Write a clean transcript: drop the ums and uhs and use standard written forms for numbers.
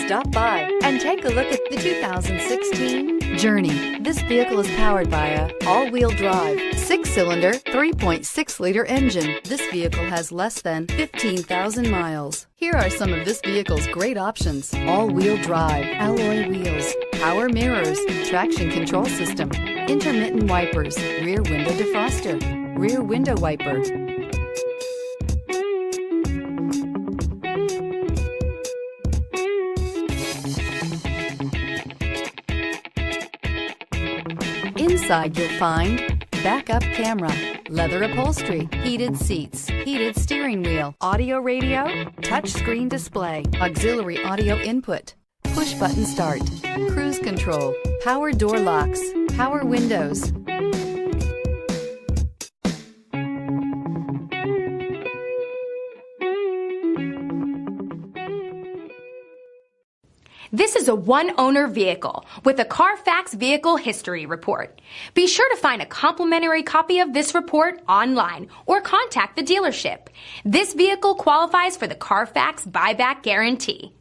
Stop by and take a look at the 2016 Journey. This vehicle is powered by a all-wheel drive, 6-cylinder, 3.6-liter engine. This vehicle has less than 15,000 miles. Here are some of this vehicle's great options: all-wheel drive, alloy wheels, power mirrors, traction control system, intermittent wipers, rear window defroster, rear window wiper. Inside you'll find backup camera, leather upholstery, heated seats, heated steering wheel, audio radio, touchscreen display, auxiliary audio input, push button start, cruise control, power door locks, power windows. This is a one-owner vehicle with a CARFAX Vehicle History Report. Be sure to find a complimentary copy of this report online or contact the dealership. This vehicle qualifies for the CARFAX Buyback Guarantee.